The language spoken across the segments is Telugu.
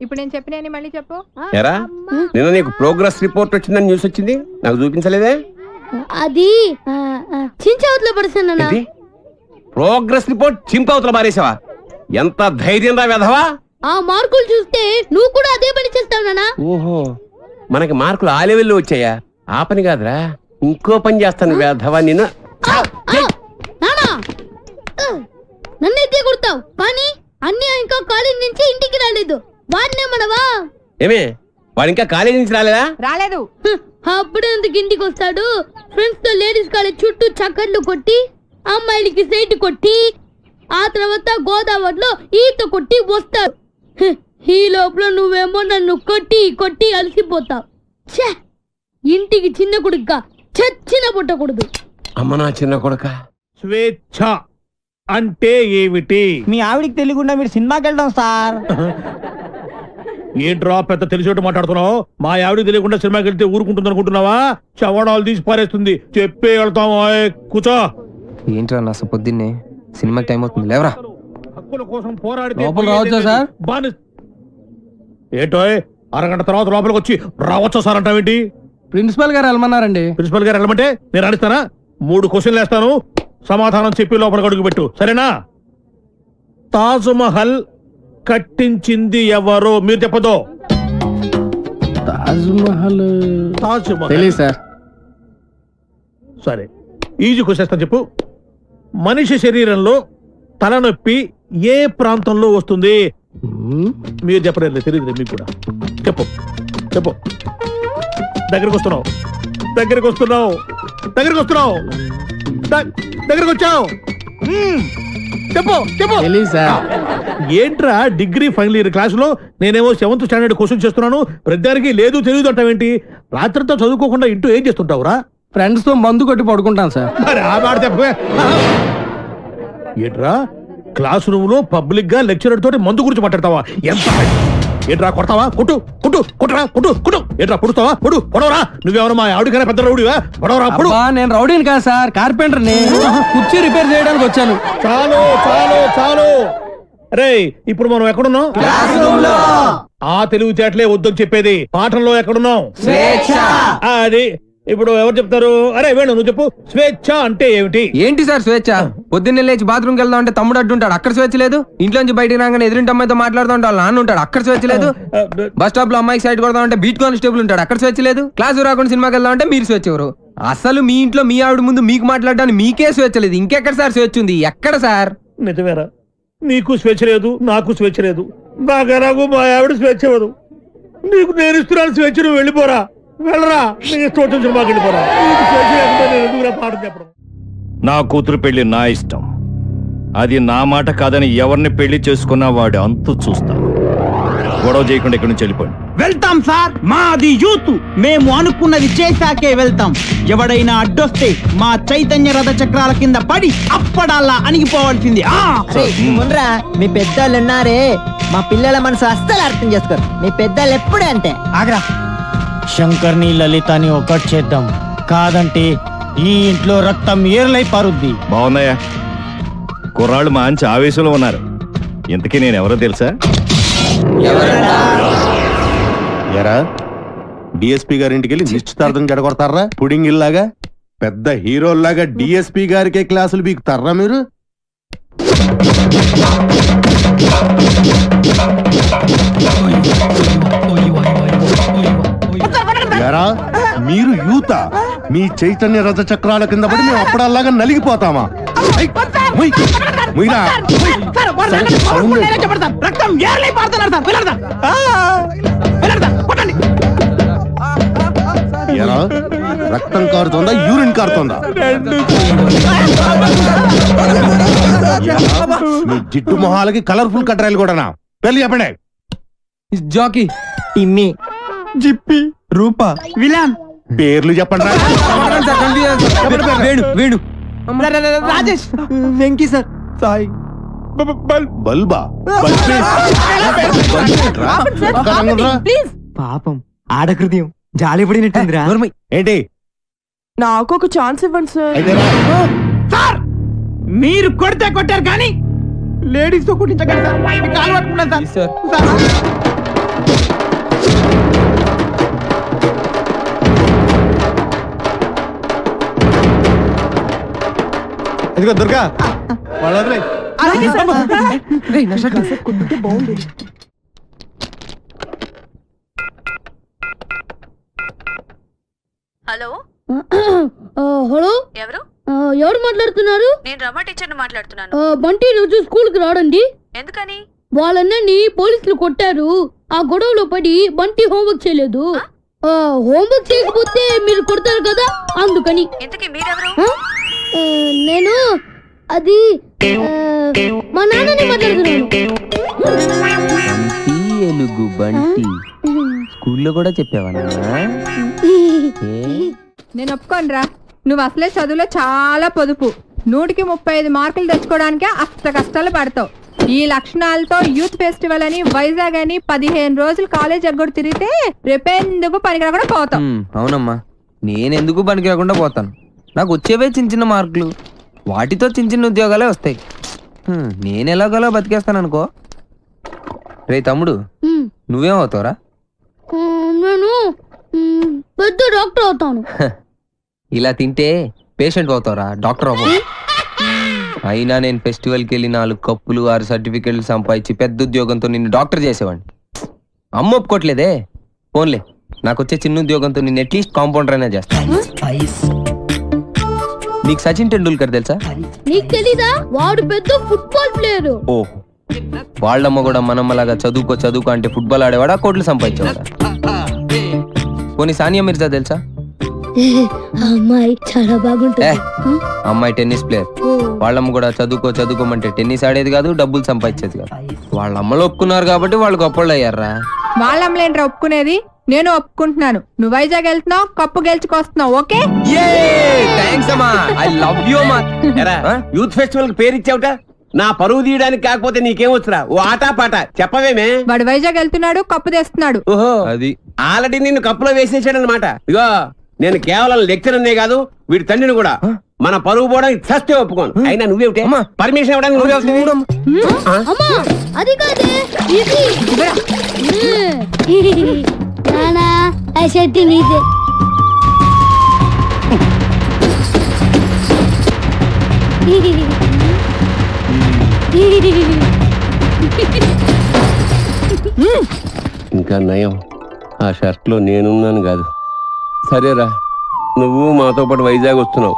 ఇప్పుడు నేను చెప్పిన మళ్ళీ చెప్పు. ఎరా నిన్న నీకు ప్రోగ్రెస్ రిపోర్ట్ వచ్చిందని న్యూస్ వచ్చింది, నాకు చూపించలేదే? అది చించవతలో పడుతున్నా. ప్రోగ్రెస్ రిపోర్ట్ చింపవతల మారేసావా? ఎంత ధైర్యం రా వెధవా! ఆ మార్కులు చూస్తే నువ్వు కూడా అదే పని చేస్తావు నాన్న. ఓహో, మనకి మార్కులు ఆ లెవెల్లో వచ్చాయా? ఆ పని కాదురా, ఇంకో పని చేస్తాను వెధవా నిన్ను. నన్నైతే కొడతావు కానీ అన్నీ ఇంకా కాలేజ్ నుంచి ఇంటికి రాలేదు. వాడినే మనవా? ఏమే వాడు ఇంకా కాలేజీ నుంచి రాలేదా? రాలేదు. అప్పుడే ఎందుకు ఇంటికి వస్తాడు? ఫ్రెండ్స్ తో లేడీస్ కాలేజ్ చుట్టూ చక్కర్లు కొట్టి, అమ్మాయిలకి సైట్ కొట్టి, ఆ తర్వాత గోదావరిలో ఈత కొట్టి వస్తాడు. ఈ లోపల నువ్వేమో నన్ను కొట్టి కొట్టి అలసిపోతావు. ఇంటికి చిన్న కొడుగ్గా చచ్చిన పుట్టకూడదు. అమ్మ నా చిన్న కొడుక. స్వేచ్ఛ అంటే ఏమిటి? మీ ఆవిడికి తెలియకుండా మీరు సినిమాకి వెళ్దాం సార్. ఏంట్రా పెద్ద తెలిసేట్టు మాట్లాడుతున్నావు? మా ఆవిడికి తెలియకుండా సినిమాకి వెళ్తే ఊరుకుంటుంది అనుకుంటున్నావా? చవడాలు తీసి పారేస్తుంది. చెప్పే వెళ్తాము. కూర్చో. ఏంట్రా నా పొద్దున్నే సినిమాకి టైం అవుతుంది, లేవరా. హక్కుల కోసం పోరాడితే రావచ్చా సార్? ఏంటో అరగంట తర్వాత లోపలికి వచ్చి రావచ్చా సార్ అంటావేంటి? ప్రిన్సిపల్ గారు వెళ్ళమన్నారండి. ప్రిన్సిపల్ గారు వెళ్ళమంటే నేను అడుగుతానా? 3 క్వశ్చన్లు వేస్తాను, సమాధానం చెప్పి లోపలికి అడుగు పెట్టు, సరేనా? తాజ్ మహల్ కట్టించింది ఎవరు? మీరు చెప్పదో. తాజ్ మహల్ తెలీదు సార్. సరే, ఈజీ క్వశ్చన్ చెప్పు. మనిషి శరీరంలో తలనొప్పి ఏ ప్రాంతంలో వస్తుంది? మీరు చెప్పలేదు, తెలియదు మీకు కూడా. చెప్పు చెప్పు. దగ్గరికి వస్తున్నావు, దగ్గరికి వస్తున్నావు, దగ్గరికి వస్తున్నావు, దగ్గరికి వచ్చావు. చెప్పు చెప్పు. ఏంట్రా డిగ్రీ ఫైనల్ ఇయర్ క్లాసులో నేనేమో 7th స్టాండర్డ్ క్వశ్చన్ చేస్తున్నాను, ప్రతిదానికి లేదు తెలియదు అంటావేంటి? రాత్రితో చదువుకోకుండా ఇంటూ ఏం చేస్తుంటావురా? ఫ్రెండ్స్ తో మందు కొట్టి పడుకుంటాను సార్. మరి ఆ మాట చెప్పే. ఏంట్రా క్లాస్ రూమ్ లో పబ్లిక్ గా లెక్చరర్ తోటి మందు గురించి మాట్లాడతావా? ఎంత ఏంట్రా కొడతావా? కొట్టు కొట్టు కొట్టరా కొట్టు కొట్టు. ఏంట్రా పొడుస్తావా? పొడు పొడవరా. నువ్వేమన్నా మా ఆవిడకైనా పెద్ద రౌడీవా? పొడవరా పొడు. నేను రౌడీని కాదు సార్, కార్పెంటర్ ని. కుర్చీ రిపేర్ చేయడానికి వచ్చాను. చాలు చాలు చాలు. రే ఇప్పుడు మనం ఎక్కడున్నాం? ఆ తెలివితేటలే వద్దని చెప్పేది. పాఠంలో ఎక్కడున్నాం? అది ఇప్పుడు ఎవరు చెప్తారు? అరే వేణు నువ్వు చెప్పు. స్వేచ్ఛ అంటే ఏమిటి? ఏంటి సార్ స్వేచ్ఛ? పొద్దున్నే లేచి బాత్రూమ్కి వెళ్దాం అంటే తమ్ముడు అడ్డుంటాడు, అక్కడ స్వేచ్ఛ లేదు. ఇంట్లోంచి బయటికి రాగానే ఎదురింటి అమ్మాయితో మాట్లాడుతూ ఉంటాడు, నాన్న ఉంటాడు, అక్కడ స్వేచ్ఛ లేదు. బస్ స్టాప్ లో అమ్మాయికి సైడ్ కొడదాం అంటే బీట్ కానిస్టేబుల్ ఉంటాడు, అక్కడ స్వేచ్ఛ లేదు. క్లాసు రాకుండా సినిమాకి వెళ్దాం అంటే మీరు స్వేచ్ఛ ఎవరు? అసలు మీ ఇంట్లో మీ ఆవిడ ముందు మీకు మాట్లాడడానికి మీకే స్వేచ్ఛ లేదు, ఇంకెక్కడ సార్ స్వేచ్ఛ ఉంది? ఎక్కడ సార్? నిజమేరా, నీకు స్వేచ్ఛ లేదు, నాకు స్వేచ్ఛ లేదు. నాకు మా ఆవిడ స్వేచ్ఛ ఇవ్వదు. నీకు నేను ఇస్తున్నాను స్వేచ్ఛ, నువ్వు వెళ్ళిపోరా, వెళ్ళరా. సినిమాకి వెళ్ళిపోరా. పాఠం చెప్పడం. నా కూతురు పెళ్లి నా ఇష్టం, అది నా మాట కాదని ఎవరిని పెళ్లి చేసుకున్నా వాడు అంతు చూస్తాను. గొడవ చేయకుండా ఇక్కడి నుంచి వెళ్ళిపోండి. వెళ్తాం సార్, మాది యూత్, మేము అనుకున్నది చేశాకే వెళ్తాం. ఎవడైనా అడ్డొస్తే మా చైతన్య రథ చక్రాల కింద పడి అప్పడాలా అణిగిపోవాల్సింది. మీ పెద్దోళ్ళు ఉన్నారే, మా పిల్లల మనసు అస్సలు అర్థం చేసుకోరు. మీ పెద్దలు ఎప్పుడే అంటే ఆగ్రా. శంకర్ని లలితని ఒకటి చేద్దాం, కాదంటే ఈ ఇంట్లో రక్తం ఏర్లై పారుద్ది. బాగున్నాయా? కుర్రాళ్ళు మంచి ఆవేశంలో ఉన్నారు. ఇంతకీ నేను ఎవరో తెలుసా? ఎరా డిఎస్పీ గారింటికి వెళ్ళి నిశ్చితార్థం జడగొడతారా? పుడింగ్ ఇల్లాగా పెద్ద హీరోల్లాగా డిఎస్పీ గారికే క్లాసులు బీకుతారా మీరు? ఎరా మీరు యూత, మీ చైతన్య రథ చక్రాల కింద పడి మేము అప్పుడల్లాగా నలిగిపోతామా? ఎరా రక్తం కారుతోందా, యూరిన్ కారుతోందా? మీ జిట్టు మొహాలకి కలర్ఫుల్ కట్రాయలు కూడానా? పెళ్లి చెప్పండి. జాకీ, టిమ్మి, జిప్పి, రూపా, విలాన్ పేర్లు చెప్పండి. వేణు, వేణు, రాజేష్, వెంకీ సార్, సాయి, బల్బా. పాపం ఆడకృత్యం జాలి పడినట్టుందిరా. ఏంటి? నాకు ఒక ఛాన్స్ ఇవ్వండి సార్. సార్ మీరు కొడితే కొట్టారు కానీ లేడీస్ తో కుట్టించగలరు సార్. కాలు పట్టుకున్నాను సార్. ఇదిగో దుర్గా వాళ్ళు వదిలే. హలో హలో ఎవరు? ఎవరు మాట్లాడుతున్నారు? నేను రమ టీచర్ని మాట్లాడుతున్నాను. బంటి రోజు స్కూల్ కి రాడండి. ఎందుకని? వాళ్ళన్నని పోలీసులు కొట్టారు. ఆ గొడవలో పడి బంటి హోంవర్క్ చేయలేదు. హోంవర్క్ చేయకపోతే మీరు కొడతారు కదా, అందుకని. ఇంతకీ మీరెవరు? నేను అది మా నాన్నని మాట్లాడుతున్నాను. ఏనుగు బంటి స్కూల్లో కూడా చెప్పావా? నేను ఒప్పుకోనరా, నువ్వు అసలే చదువులో చాలా పొదుపు. 100కి 35 మార్కులు తెచ్చుకోవడానికే అస్త కష్టాలు పడతావు. ఈ లక్షణాలతో యూత్ ఫెస్టివల్ అని వైజాగ్ అని 15 రోజులు కాలేజ్ ఎగ్గొడు తిరిగితే రేపెందుకు పనికిరాకుండా పోతావు. అవునమ్మా, నేనెందుకు పనికి రాకుండా పోతాను. నాకు వచ్చేవే చిన్న చిన్న మార్కులు, వాటితో చిన్న చిన్న ఉద్యోగాలే వస్తాయి. నేను ఎలాగోలా బతికేస్తాను అనుకో. రే తమ్ముడు, నువ్వేమవుతావురా? నేను పెద్ద డాక్టర్ అవుతాను. ఇలా తింటే పేషెంట్ అవుతావురా, డాక్టర్ అవ్వవు. అయినా నేను ఫెస్టివల్కి వెళ్ళి 4 కప్పులు 6 సర్టిఫికెట్లు సంపాదించి పెద్ద ఉద్యోగంతో నిన్ను డాక్టర్ చేసేవాడిని. అమ్మ ఒప్పుకోట్లేదే. ఫోన్లే, నాకు వచ్చే చిన్న ఉద్యోగంతో నిన్ను అట్లీస్ట్ కాంపౌండర్ అయినా చేస్తాను. నీకు సచిన్ టెండూల్కర్ తెలుసా? నీకు తెలీదా? వాడు పెద్ద ఫుట్బాల్ ప్లేయర్. ఓ, వాళ్ళమ్మ కూడా మనమ్మలాగా చదువుకో అంటే ఫుట్బాల్ ఆడేవాడా, కోట్లు సంపాదించేవాడా? పోనీ సానియా మిర్జా తెలుసా? అమ్మాయి చాలా బాగుంటుంది. అమ్మాయి టెన్నిస్ ప్లేయర్. వాళ్ళమ్మ కూడా చదువుకోమంటే టెన్నిస్ ఆడేది కాదు, డబ్బులు సంపాదించేది కాదు. వాళ్ళ అమ్మలు ఒప్పుకున్నారు కాబట్టి వాళ్ళు గొప్పళ్ళు అయ్యారా. వాళ్ళమ్మలేంట్రా ఒప్పుకునేది, నేను ఒప్పుకుంటున్నాను. నువ్వు వైజాగ్ వెళ్తున్నావు, కప్పు గెలుచుకొస్తున్నావు. ఓకే, యూత్ ఫెస్టివల్ కి పేరు ఇచ్చావుట. నా పరువు తీయడానికి కాకపోతే నీకేమొచ్చురా? ఓ ఆటా పాట చెప్పవేమే. వాడు వైజాగ్ వెళ్తున్నాడు, కప్పు తెస్తున్నాడు. ఓహో, అది ఆల్రెడీ నిన్ను కప్పులో వేసేసాడు అనమాట. ఇగో, నేను కేవలం లెక్చరర్నే కాదు, వీడి తండ్రిని కూడా. మన పరువు పోవడానికి చస్తే ఒప్పుకోను. అయినా నువ్వేమిటే పర్మిషన్ ఇవ్వడానికి నువ్వే అది కాదే ఇది. నానా ఆ షర్ట్ నీదే. ఇంకా నయం, ఆ షర్ట్ లో నేనున్నాను కాదు. సరేరా, నువ్వు మాతో పాటు వైజాగ్ వస్తున్నావు.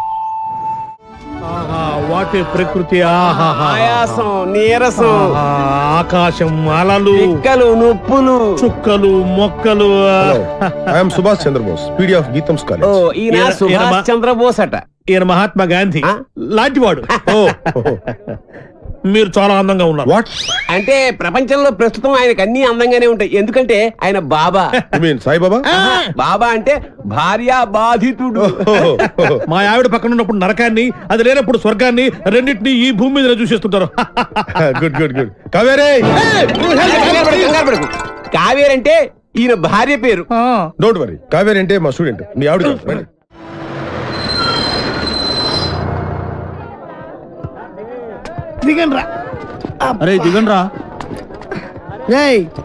వాటి ప్రకృతి, ఆయాసం, నీరసం, ఆకాశం, అలలు, పిక్కలు, నొప్పులు, చుక్కలు, మొక్కలు. I'm Subhash Chandrabose, PD of Gitam's college. ఈయన సుభాష్ చంద్రబోస్ అట. ఈయన మహాత్మా గాంధీ లాంటివాడు. మీరు చాలా అందంగా ఉన్నారు. వాట్ అంటే ప్రపంచంలో ప్రస్తుతం ఆయనకు అన్ని అందంగానే ఉంటాయి. ఎందుకంటే ఆయన బాబా. సాయిబాబా? బాబా అంటే భార్య బాధితుడు. మా ఆవిడ పక్కన ఉన్నప్పుడు నరకాన్ని, అది లేనప్పుడు స్వర్గాన్ని, రెండింటినీ ఈ భూమి మీద చూసేస్తుంటారు. Good good good. కావేరే, కావేరి అంటే ఈయన భార్య పేరు. డోంట్ వరీ, కావేరి అంటే మా స్టూడెంట్, మీ ఆవిడ కాదు. దిగండి రా. అరే దిగండి రా.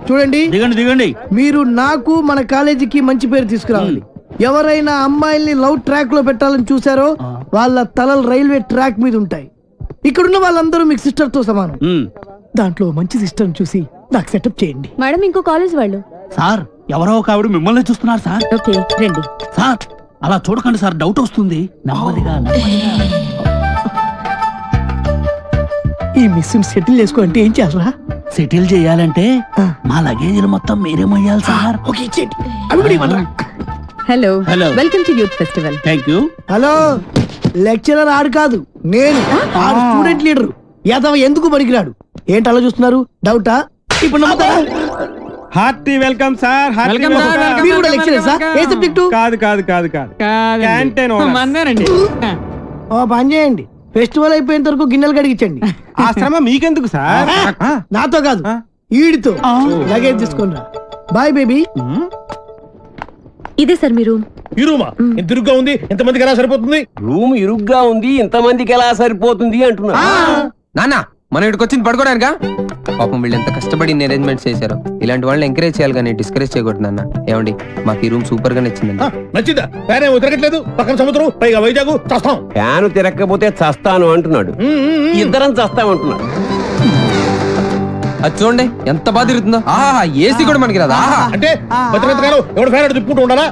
చూడండి, దిగండి. మీరు నాకు మన కాలేజీకి మంచి పేరు తీసుకురావాలి. ఎవరైనా అమ్మాయిల్ని లవ్ ట్రాక్ లో పెట్టాలని చూసారో వాళ్ళ తలలు రైల్వే ట్రాక్ మీద ఉంటాయి. ఇక్కడున్న వాళ్ళందరూ మీకు సిస్టర్ తో సమానం. దాంట్లో మంచి సిస్టర్ చూసి నాకు సెటప్ చేయండి. మేడం, ఇంకో కాలేజ్ వాళ్ళు. సార్, ఎవరో ఒక ఆవిడ మిమ్మల్ని చూస్తున్నారు సార్. ఓకే, రండి. సార్, అలా చూడకండి సార్, డౌట్ వస్తుంది. నెమ్మదిగా. ఈ మిస్ సెటిల్ చేసుకో అంటే ఏం చేయాలరా? సెటిల్ చేయాలంటే మా లగేజీలు మొత్తం మీరే మొయ్యాలి సార్. ఓకే, ఇచ్చేయండి. అవి కూడా ఇవ్వండి. Hello, hello, welcome to youth festival. Thank you. Hello, lecturer ఆడు కాదు, నేను స్టూడెంట్ లీడర్. యాదవ ఎందుకు పనికిరాడు? ఏంటి అలా చూస్తున్నారు? డౌటా? ఇప్పుడు నమ్ముతారా? Hearty welcome sir. మీరు కూడా లెక్చరర్ సార్? ఏ సబ్జెక్టు? కాదు. ఓ పని చేయండి, ఫెస్టివల్ అయిపోయేంత వరకు గిన్నెలు కడిగించండి. ఆ శ్రమ మీకెందుకు సార్? నాతో కాదు, ఈడితో. లగేజ్ తీసుకొని రా. Bye baby. ఇదే సార్ మీ రూమ్. ఈ రూమా? ఎంత ఇరుగ్గా ఉంది, ఎంతమందికి ఎలా సరిపోతుంది? రూమ్ ఇరుగ్గా ఉంది, ఇంతమందికి ఎలా సరిపోతుంది అంటున్నా. నాన్న, మనం ఇక్కడికి వచ్చింది పడుకోవడానికా? పాపం వీళ్ళు ఎంత కష్టపడి అరేంజ్మెంట్స్ చేశారు. ఇలాంటి వాళ్ళని ఎంకరేజ్ చేయాలి కానీ డిస్కరేజ్ చేయకూడదు అన్న. ఏమండి మాకు ఈ రూమ్ సూపర్ గా నచ్చిందండి. నచ్చిందా? ఫ్యాన్ ఏమో తిరగట్లేదు, పక్కన సముద్రం, పైగా వైజాగ్, చస్తాం. ఫ్యాన్ తిరగకపోతే చస్తాను అంటున్నాడు, ఇద్దరం చస్తామంటున్నాడు. అది చూడండి ఎంత బాగా తిరుగుతుందో. ఆహా ఏసీ కూడా మనకి రాదా? అంటే ఎవడు ఫ్యాన్ తిప్పుకుంటూ ఉండాలా?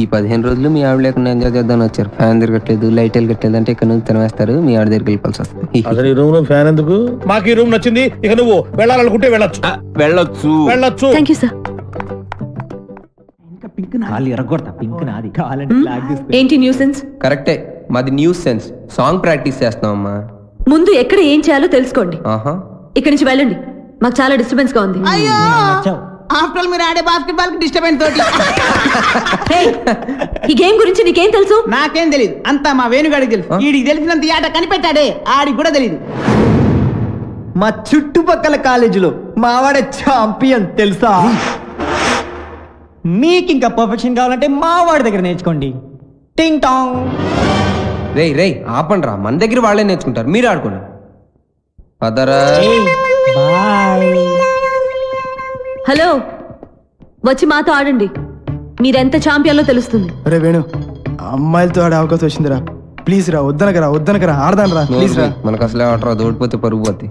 ఈ 15 రోజులు మీ ఆవిడ లేకుండా ఎంజాయ్ చేద్దామని వచ్చారు. ఫ్యాన్ తిరగట్లేదు, లైట్ వెలగట్లేదు అంటే ఇక్కడ నుంచి తినవేస్తారు, మీ ఆవిడ దగ్గరికి వెళ్ళిపోవాల్సి వస్తుంది. అసలు ఈ రూమ్ లో ఫ్యాన్ ఎందుకు? మాకు ఈ రూమ్ నచ్చింది, ఇక నువ్వు వెళ్ళాలనుకుంటే వెళ్ళొచ్చు. వెళ్ళొచ్చు వెళ్ళొచ్చు. Thank you sir. ఏంటి న్యూసెన్స్? కరెక్టే, మాది న్యూస్ సెన్స్. సాంగ్ ప్రాక్టీస్ చేస్తున్నాం అమ్మా. ముందు ఎక్కడ ఏం చేయాలో తెలుసుకోండి. ఆహా ఇక్కడి నుంచి వెళ్ళండి, మాకు చాలా డిస్టర్బెన్స్ గా ఉంది. అయ్యో ఆఫ్టర్ మీరు ఆడే బాస్కెట్బాల్ కి డిస్టర్బెన్స్ తోటి. ఈ గేమ్ గురించి నీకేం తెలుసు? నాకేం తెలియదు, అంతా మా వేణుగాడికి తెలుసు. వీడికి తెలిసినంత ఈ ఆట కనిపెట్టాడే, ఆడికి కూడా తెలియదు. మా చుట్టుపక్కల కాలేజీలో మావాడే ఛాంపియన్ తెలుసా? మీకు ఇంకా పర్ఫెక్షన్ కావాలంటే మావాడి దగ్గర నేర్చుకోండి. టింగ్ టాంగ్. రేయ్ ఆపండి రా, మన దగ్గర వాళ్ళే నేర్చుకుంటారు, మీరు ఆడుకోండి. పదరా. హలో, వచ్చి మాతో ఆడండి, మీరెంత ఛాంపియన్లో తెలుస్తుంది. అరే వేణు, అమ్మాయిలతో ఆడే అవకాశం వచ్చిందిరా, ప్లీజ్ రా. వద్దనకరా ఆడదాను రా, ప్లీజ్ రా. మనకు అసలే ఆట రాదు, ఓడిపోతే పరుగు పోతే.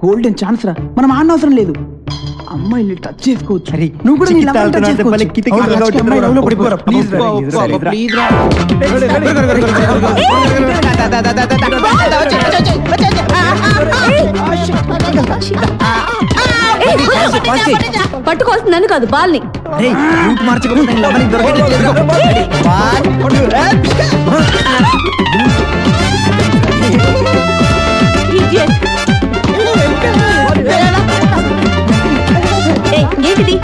గోల్డెన్ ఛాన్స్ రా, మనం ఆడనవసరం లేదు. అమ్మాయిని టచ్ చేసుకోవచ్చు. నువ్వు కూడా నీ లవర్ టచ్ చేసుకోవచ్చు. అమ్మాయి లవ్లో పడిపోరా, ప్లీజ్ రా. ప్లీజ్ రా. పట్టుకోవాల్సింది నన్ను కాదు, బాల్ని. ఏంటిది?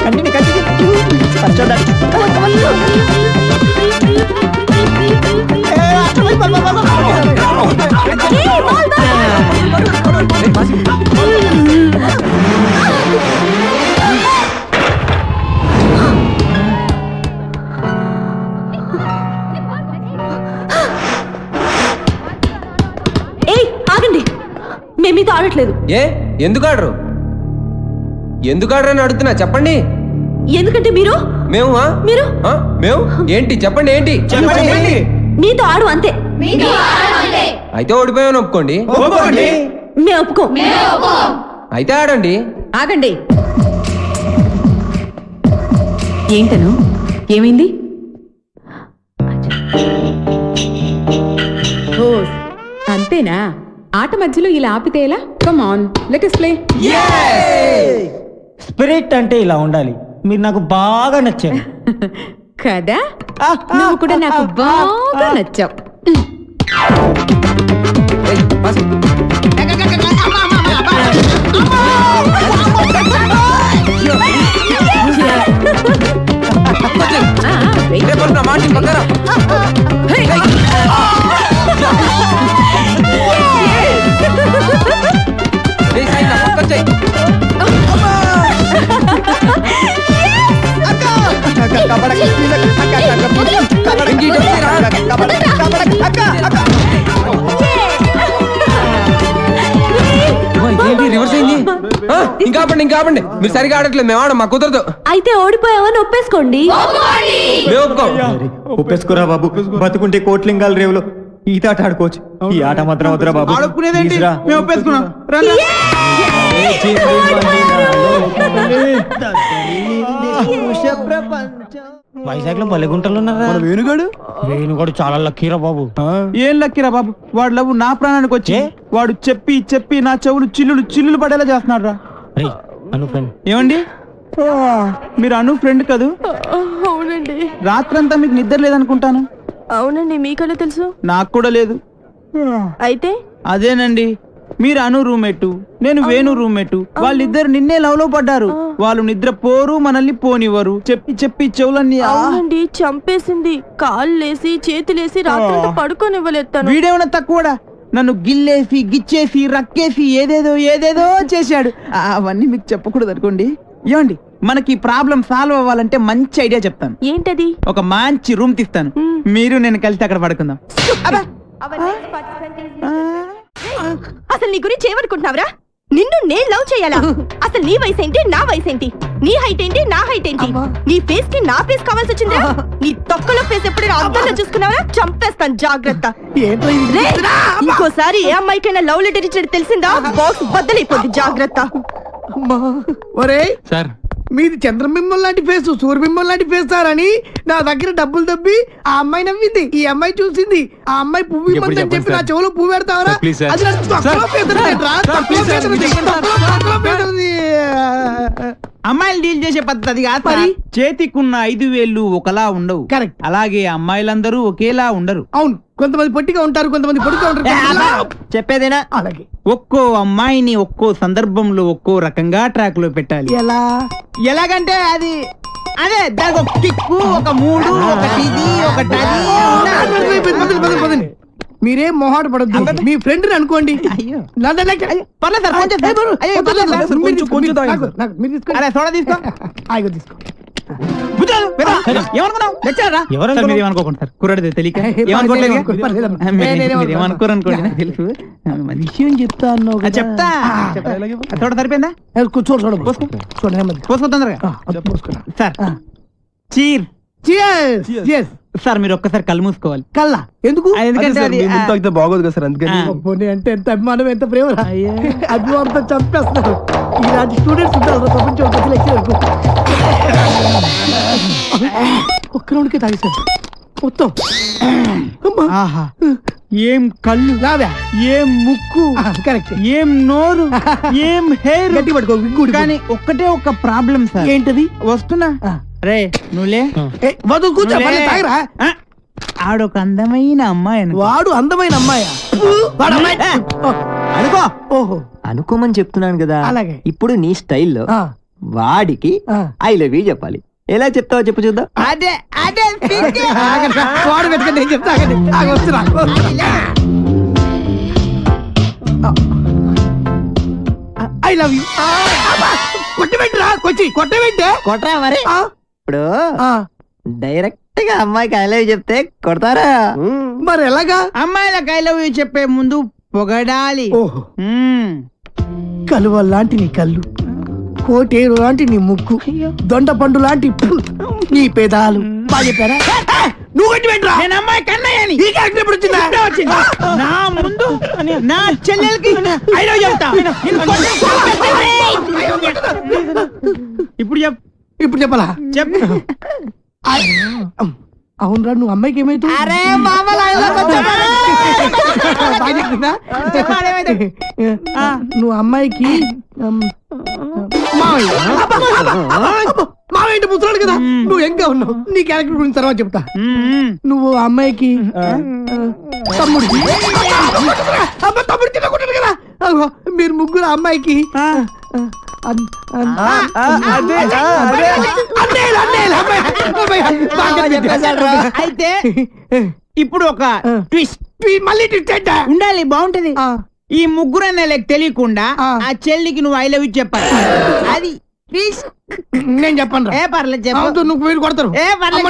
ఆగండి, మేము మీతో ఆడట్లేదు. ఎందుకు ఆడరు అని అడుగుతున్నా, చెప్పండి. ఎందుకంటే మీరు ఏంటి చెప్పండి, ఏంటి మీతో ఆడు అంతే. అయితే ఓడిపోయామని ఒప్పుకోండి. మేము ఒప్పుకో. అయితే ఆడండి. ఆగండి. ఏంటను, ఏమైంది? అంతేనా? ఆట మధ్యలో ఇలా ఆపితే ఎలా? Come on, let us play. Spirit అంటే ఇలా ఉండాలి. మీరు నాకు బాగా నచ్చారు కదా, నువ్వు కూడా నాకు బాగా నచ్చావు. ఇంకా ఆపండి, మీరు సరిగా ఆడట్లేదు, మేము ఆడం, మా కుదరదు. అయితే ఓడిపోయావని ఒప్పేసుకోండి. ఒప్పేసుకోరా బాబు, బతుకుంటే కోట్లింగాల రేవులో ఈత ఆట ఆడుకోవచ్చు. ఈ ఆట మాత్రం వద్దురా బాబు. మేము ఒప్పేసుకున్నాం. వైజాగ్ లో బలిగుంటలు ఉన్నారా? వేణుగాడు చాలా లక్కీరా బాబు. ఏం లక్కీరా బాబు, వాడు లవ్ నా ప్రాణానికి వచ్చి వాడు చెప్పి నా చెవులు చిల్లులు పడేలా చేస్తున్నాడు రా. ఏమండి, మీరు అను ఫ్రెండ్ కదూ? అవునండి. రాత్రంతా మీకు నిద్ర లేదనుకుంటాను. అవునండి, మీకన్నా తెలుసు? నాకు కూడా లేదు. అయితే అదేనండి, మీరు అను రూమ్మేటు, నేను వేణు రూమ్మేటు. వాళ్ళిద్దరు నిన్నే లవ్ లో పడ్డారు. వాళ్ళు నిద్ర పోరు, మనల్ని పోనివ్వరు. చెప్పి చెవులన్నీ అవునండి చంపేసింది. కాళ్ళేసి చేతులేసి రాత్రంతా పడుకోనివ్వలేదు. వీడేమన్నా తక్కువడా? నన్ను గిల్లేసి గిచ్చేసి రక్కేసి ఏదేదో చేశాడు. అవన్నీ మీకు చెప్పకూడదు అనుకోండి. ఏమండి, మనకి ప్రాబ్లం సాల్వ్ అవ్వాలంటే మంచి ఐడియా చెప్తాను. ఏంటది? ఒక మంచి రూమ్ తీస్తాను, మీరు నేను కలిసి అక్కడ పడుకుందాం. అసలు నీ గురించి ఏమనుకుంటున్నావురా? నిన్ను నేను లవ్ చేయాలా? అసలు నీ వయసు ఏంటి, నా వయసు ఏంటి? నీ హైట్ ఏంటి, నా హైట్ ఏంటి? నీ ఫేస్ కి నా ఫేస్ కావాల్సి వచ్చిందా? నీ తొక్కలో ఫేస్ ఎప్పుడైనా అద్దంలో చూసుకున్నావా? చంపేస్తాను, జాగ్రత్త. ఇంకోసారి ఏ అమ్మాయికైనా లవ్ లెటర్ ఇచ్చేది తెలిసిందా? బాక్స్ బద్దలైపోద్ది, జాగ్రత్త. ఒరే సార్, మీది చంద్రబింబం లాంటి ఫేస్, సూర్యబింబం లాంటి ఫేస్ సార్ అని నా దగ్గర డబ్బులు దబ్బి ఆ అమ్మాయి నవ్వింది, ఈ అమ్మాయి చూసింది, ఆ అమ్మాయి పువ్వు ఇవ్వమని చెప్పి నా చెవులో పువ్వు పెడతావరా? అది నాకు తక్కువ పేదలదేంట్రా? తక్కువ పేదలది, తక్కువ పేదలది. అమ్మాయిలు డీల్ చేసే పద్ధతి కాదు. చేతికున్న 5 వేళ్ళు ఒకలా ఉండవు. కరెక్ట్. అలాగే అమ్మాయిలందరూ ఒకేలా ఉండరు. అవును, కొంతమంది పొట్టిగా ఉంటారు, కొంతమంది పొడిగా ఉంటారు. చెప్పేదేనా? అలాగే ఒక్కో అమ్మాయిని ఒక్కో సందర్భంలో ఒక్కో రకంగా ట్రాక్ లో పెట్టాలి. ఎలాగంటే అది అదే దానికి ఒక కిక్కు, ఒక మూడు, ఒకటి ఇది, ఒకటి అది. మీరేం మొహాట పడద్దు, మీ ఫ్రెండ్ అనుకోండి. కుర్రాడితే తెలియక ఏమనుకోరనుకోండి. తెలుసు విషయం చెప్తా అన్నావు, చెప్తా. చూడ సరిపోయిందా? పోసుకో తొందరగా సార్. చీర్ సార్, మీరు ఒక్కసారి కళ్ళు మూసుకోవాలి. కళ్ళ ఎందుకు? ఎందుకంటే బాగోదు కదా సార్, అందుకని. అంటే ఎంత అభిమానం, ఎంత ప్రేమ. అభిమానంతో చంపేస్తున్నారు. ఇలాంటి స్టూడెంట్స్ ఉంటారు ప్రపంచం. ఒక్క రౌండ్కే తాగేశారు మొత్తం. ఏం కళ్ళు, ఏం ముక్కు, కరెక్ట్, ఏం నోరు, ఏం హెయిర్. గట్టి పట్టుకో. కానీ ఒక్కటే ఒక ప్రాబ్లం సార్. ఏంటది? వస్తున్నా రే నువ్వులే కూర్చో. ఆడొక అందమైన అమ్మాయి. వాడు అందమైన అమ్మాయా? అనుకో. ఓహో, అనుకోమని చెప్తున్నాను కదా. అలాగే. ఇప్పుడు నీ స్టైల్లో వాడికి ఐ లవ్ యూ చెప్పాలి. ఎలా చెప్తావో చెప్పు చూద్దాం. అదే అదే వాడు పెట్టుకుని నేను చెప్తా. వస్తున్నా. I love you. కొట్టబెట్టరా, కొట్టబెట్టే కొట్టరా మరి. ఇప్పుడు డైరెక్ట్ గా అమ్మాయికి ఐ లవ్ యూ చెప్తే కొడతారా? మరి ఎలాగా? అమ్మాయిలకు ఐ లవ్ యూ చెప్పే ముందు పొగడాలి. కలువ లాంటి నీ కళ్ళు, కోటేరు లాంటి నీ ముక్కు, దొండ పండు లాంటి నీ పేదాలు. బాగా చెప్పారా? నువ్వు నేను అమ్మాయి కన్నయ్యని. నా ముందు నా చెల్లెలకి ఐ లవ్ చెప్తా. ఇప్పుడు చెప్పాలా? చెప్పు. అవునరా, నువ్వు అమ్మాయికి ఏమైతే నువ్వు అమ్మాయికి మావేంటి ముసలాడు కదా, నువ్వు ఎంగా ఉన్నావు. నీ క్యారెక్టర్ గురించి తర్వాత చెప్తా. నువ్వు అమ్మాయికి తమ్ముడు తినకుంటాడు కదా. మీరు ముగ్గురు అమ్మాయికి అయితే ఇప్పుడు ఒక ట్విస్ట్. మళ్ళీ ట్విస్ట్ ఉండాలి, బాగుంటది. ఈ ముగ్గురు అన్నలకు తెలియకుండా ఆ చెల్లికి నువ్వు ఐ లవ్ యూ చెప్పాలి. అది నేను చెప్పను. ఏ పర్లేదు చెప్పు. నువ్వు వీళ్ళు కొడతారు. ఏ పర్లేదు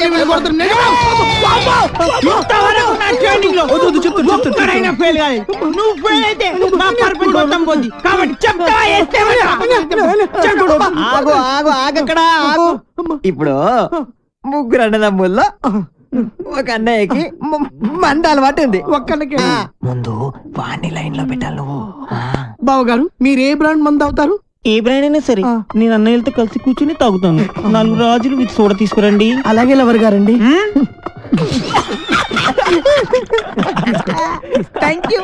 ఫెయిల్ కాదు. నువ్వు ఫెయిల్ అయితే మా పర్పస్ మొత్తం పోద్ది. కాబట్టి చెప్తా. ఇప్పుడు ముగ్గురు అన్నదమ్ముల్లో ఒక అన్నయ్యకి మంద అలవాటు ఉంది. ఒక్కడికి ముందు వాణ్ణి లైన్ లో పెట్టాలి నువ్వు. బావగారు, మీరు ఏ బ్రాండ్ మందు అవుతారు? ఏ బ్రాండ్ అయినా సరే నేను అన్నయ్యలతో కలిసి కూర్చుని తాగుతాను. 4 రాజులు విత్ సోడా తీసుకురండి. అలాగే లవర్ గారండి. Thank you.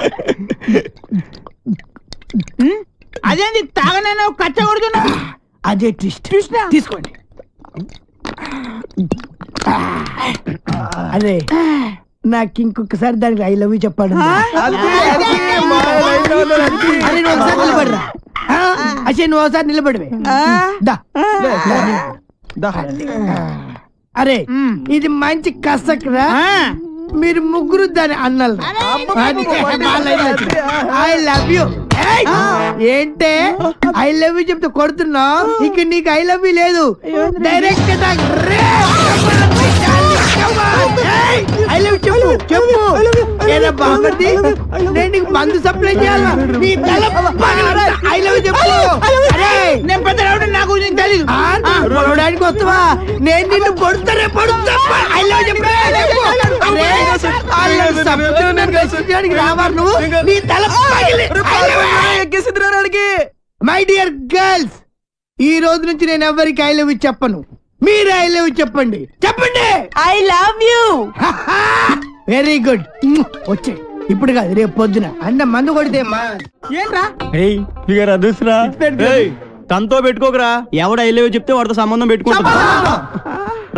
అదేంటి తాగనైనా కచ్చ కొడుతున్నా? అదే ట్విస్ట్. తీసుకోండి. అదే నాకు ఇంకొకసారి దానికి ఐ లవ్ యూ చెప్పాడు. అసలు నువ్వు ఒకసారి నిలబడివే. అరే ఇది మంచి కసక్రా. మీరు ముగ్గురు దాని అన్నలు. I love you. ఏంటే ఐ లవ్ యూ చెప్తే కొడుతున్నావు? ఇక నీకు ఐ లవ్ యూ లేదు. డైరెక్ట్ ఐ లవ్ చెప్పు చెప్పు ఏరా బామర్ది నేను నీకు మందు సప్లై చేయాలా నీ తల పగలరా ఐ లవ్ చెప్పు అరే నేను పెద్ద రౌడీ నాకు నీకు తెలీదు పొలడానికి వస్తావా నేను నిన్ను పొడుస్తానే పొడుస్తా ఐ లవ్ చెప్పు అరే ఐ లవ్ సబ్జెక్ట్ రావారు నువ్వు నీ తల పగిలి ఎక్కేసిద్రాడికి మై డియర్ గర్ల్స్ ఈ రోజు నుంచి నేను ఎవరికి ఐ లవ్ చెప్పను మీరు ఐ లవ్ చెప్పండి చెప్పండి I love you very good వచ్చే ఇప్పుడు కాదు రేపు పొద్దున అన్న మందు కొడితే ఏంట్రా ఫిగర్ అదుసురా తనతో పెట్టుకోకరా ఎవడ ఐ లవ్ చెప్తే వాడితో సంబంధం పెట్టుకుంటా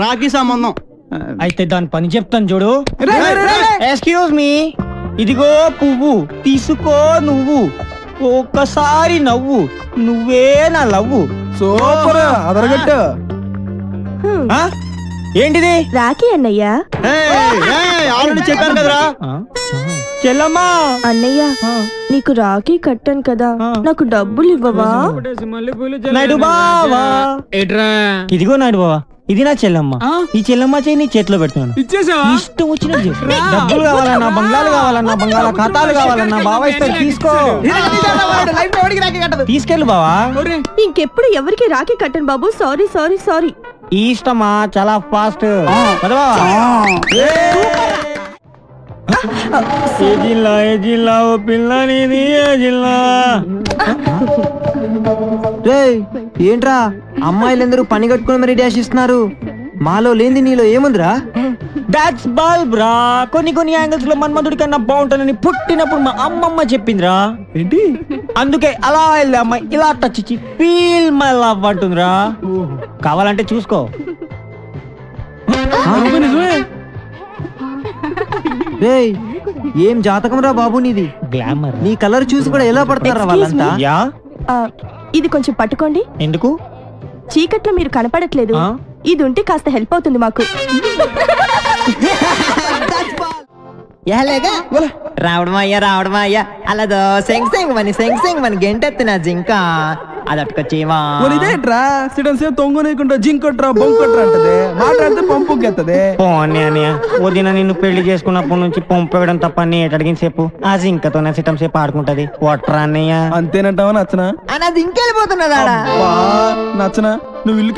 రాఖీ సంబంధం అయితే దాని పని చెప్తాను చూడు ఎక్స్క్యూజ్ మీ ఇదిగో పువ్వు తీసుకో నువ్వు ఒక్కసారి నవ్వు నువ్వే నా లవ్వు సూపర్ అదరగట్టు ఏంటిది రాఖీ అన్నయ్య ఆల్రెడీ చెప్పాను కదరా చెల్లమ్మా అన్నయ్య నీకు రాఖీ కట్టాను కదా నాకు డబ్బులు ఇవ్వవా నాయుడు బావా ఇదిగో నాయుడు బావా ఇది నా చెల్లమ్మ ఈ చెల్లమ్మ చేయి నీ చేతిలో పెడుతున్నాను ఇష్టం వచ్చిన డబ్బులు కావాలన్నా బంగ్లాలు కావాలన్నా బంగాళా ఖాతాలు కావాలన్నా బావా ఇస్తాడు తీసుకో తీసుకెళ్ళు బావా ఇంకెప్పుడు ఎవరికి రాఖీ కట్టను బాబు సారీ సారీ సారీ ఈ ఇష్టమా చాలా ఫాస్ట్ ఏ జిల్లా ఓ పిల్లనిది ఏ జిల్లా ఏంట్రా అమ్మాయిలందరూ పని కట్టుకుని మరి డాష్ ఇస్తున్నారు మాలో లేని నీలో ఏముందిరా దాట్స్ బాల్ బ్రా కొన్ని కొన్ని యాంగిల్స్ లో మన్మధుడి కన్నా బాగుంటానని పుట్టినప్పుడు మా అమ్మమ్మ చెప్పిందిరా ఏంటి అందుకే అలా వెళ్ళి అమ్మాయి ఇలా టచ్ ఇచ్చి ఫీల్ మై లవ్ అంటుందిరా కావాలంటే చూసుకో ఏం జాతకం రా బాబు నీది గ్లామర్ నీ కలర్ చూసి కూడా ఎలా పడతారా వాళ్ళంతా ఇది కొంచెం పట్టుకోండి ఎందుకు చీకట్లో మీరు కనపడట్లేదు ఇది ఉంటే కాస్త హెల్ప్ అవుతుంది మాకు రావడం అయ్యా అలా సెంగ్ మని గెంటెత్తిన జింక అదట్టుకొచ్చేవా ఇదేంట్రా సిడన్ సేపు తొంగనీకుంటా జింకొట్రా బొంకొట్రా అంటది మాట్లాడితే పంపుకెత్తది వదిన నిన్ను పెళ్లి చేసుకున్నప్పటి నుంచి పంపేయడం తప్ప నీ అడిగిన సేపు ఆ జింకతోనే సిటం సేపు ఆడుకుంటది ఒట్రా అన్నయ్య అంతేనంటావా నచ్చనా అది ఇంకెళ్ళిపోతున్నదా నచ్చనా నువ్వు ఇల్లు